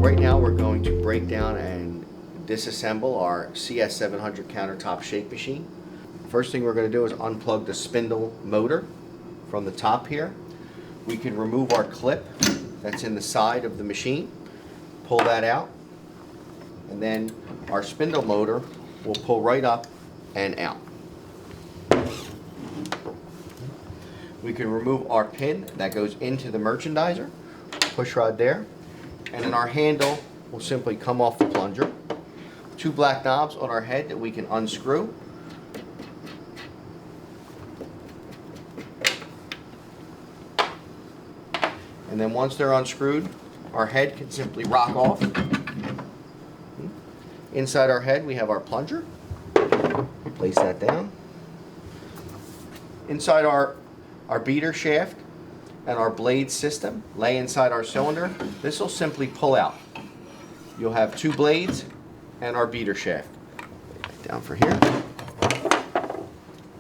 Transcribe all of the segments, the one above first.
right now we're going to break down and disassemble our CS700 countertop shake machine. First thing we're going to do is unplug the spindle motor from the top here. We can remove our clip that's in the side of the machine, pull that out, and then our spindle motor will pull right up and out. We can remove our pin that goes into the merchandiser, push rod there, and then our handle will simply come off the plunger. Two black knobs on our head that we can unscrew. And then once they're unscrewed, our head can simply rock off. Inside our head we have our plunger. Place that down. Inside our beater shaft and our blade system lay inside our cylinder. This will simply pull out. You'll have two blades and our beater shaft. Down for here.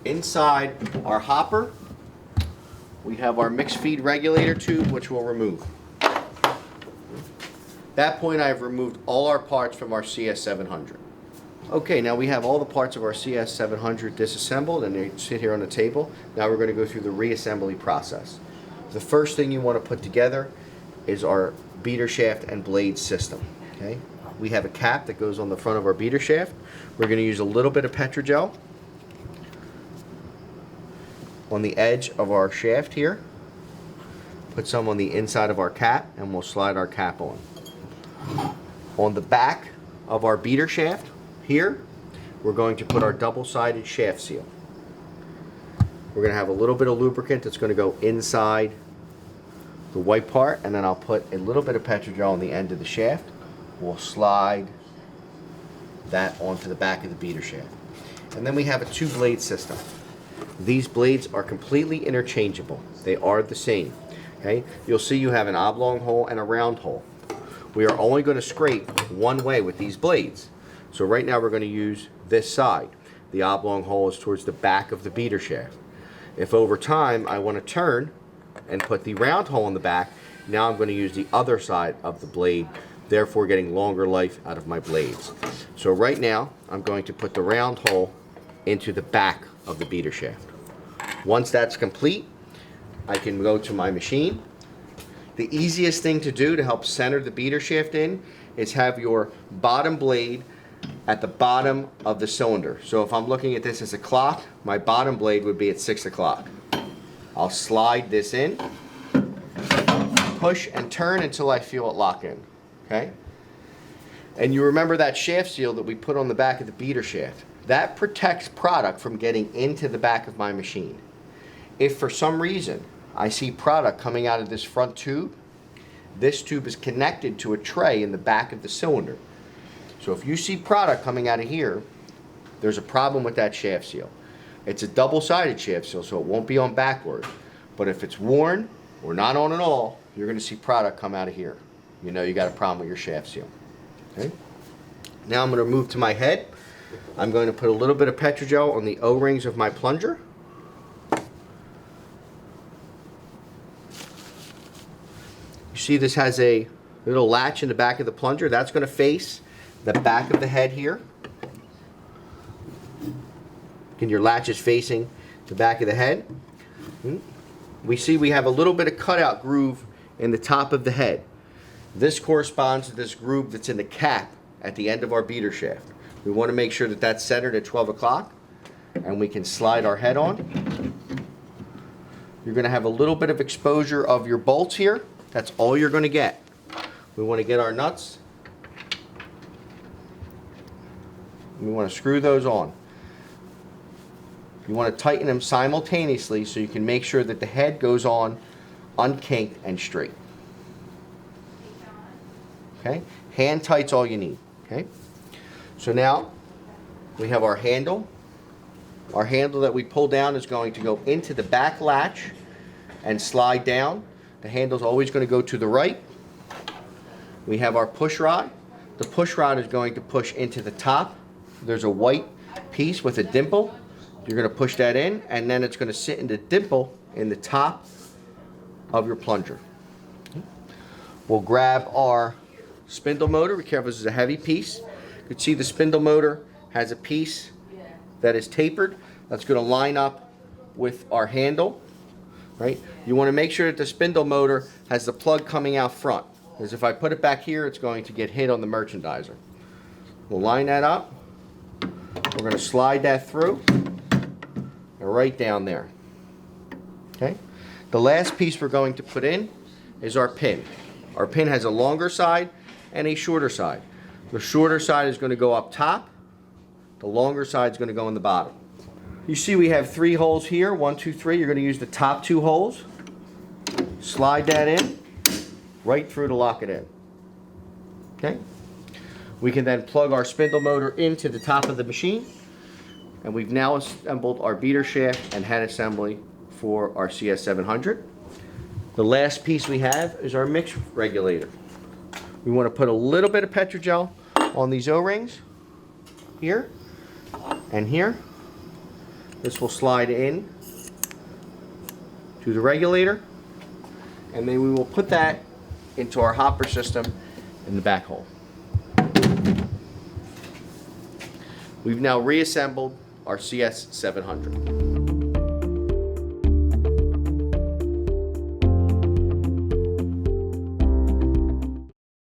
Inside our hopper we have our mixed feed regulator tube, which we'll remove. At that point I've removed all our parts from our CS700. Okay, now we have all the parts of our CS700 disassembled and they sit here on the table. Now we're going to go through the reassembly process. The first thing you want to put together is our beater shaft and blade system. Okay, we have a cap that goes on the front of our beater shaft. We're going to use a little bit of Petrogel on the edge of our shaft here. Put some on the inside of our cap and we'll slide our cap on. On the back of our beater shaft here, we're going to put our double-sided shaft seal. We're going to have a little bit of lubricant that's going to go inside the white part, and then I'll put a little bit of Petrogel on the end of the shaft. We'll slide that onto the back of the beater shaft. And then we have a two-blade system. These blades are completely interchangeable. They are the same. Okay? You'll see you have an oblong hole and a round hole. We are only going to scrape one way with these blades. So right now we're going to use this side. The oblong hole is towards the back of the beater shaft. If over time I want to turn and put the round hole in the back, now I'm going to use the other side of the blade, therefore getting longer life out of my blades. So right now I'm going to put the round hole into the back of the beater shaft. Once that's complete, I can go to my machine. The easiest thing to do to help center the beater shaft in is have your bottom blade at the bottom of the cylinder. So if I'm looking at this as a clock, my bottom blade would be at 6 o'clock. I'll slide this in, push and turn until I feel it lock in. Okay? And you remember that shaft seal that we put on the back of the beater shaft. That protects product from getting into the back of my machine. If for some reason I see product coming out of this front tube, this tube is connected to a tray in the back of the cylinder. So if you see product coming out of here, there's a problem with that shaft seal. It's a double-sided shaft seal, so it won't be on backward. But if it's worn or not on at all, you're going to see product come out of here. You know you got a problem with your shaft seal. Okay? Now I'm going to move to my head. I'm going to put a little bit of Petrogel on the O-rings of my plunger. You see this has a little latch in the back of the plunger. That's going to face the back of the head here. And your latch is facing the back of the head. We see we have a little bit of cutout groove in the top of the head. This corresponds to this groove that's in the cap at the end of our beater shaft. We want to make sure that that's centered at 12 o'clock and we can slide our head on. You're going to have a little bit of exposure of your bolts here. That's all you're going to get. We want to get our nuts. We want to screw those on. You want to tighten them simultaneously so you can make sure that the head goes on unkinked and straight. Okay? Hand tight's all you need. Okay? So now we have our handle. Our handle that we pull down is going to go into the back latch and slide down. The handle's always going to go to the right. We have our push rod. The push rod is going to push into the top. There's a white piece with a dimple. You're going to push that in, and then it's going to sit in the dimple in the top of your plunger. We'll grab our spindle motor. Be careful, this is a heavy piece. You can see the spindle motor has a piece that is tapered. That's going to line up with our handle, right? You want to make sure that the spindle motor has the plug coming out front, because if I put it back here, it's going to get hit on the merchandiser. We'll line that up. We're going to slide that through and right down there. Okay. The last piece we're going to put in is our pin. Our pin has a longer side and a shorter side. The shorter side is going to go up top. The longer side is going to go in the bottom. You see we have 3 holes here. 1, 2, 3. You're going to use the top 2 holes. Slide that in right through to lock it in. Okay. We can then plug our spindle motor into the top of the machine, and we've now assembled our beater shaft and head assembly for our CS700. The last piece we have is our mix regulator. We want to put a little bit of Petrogel on these O-rings here and here. This will slide in to the regulator, and then we will put that into our hopper system in the back hole. We've now reassembled our CS700.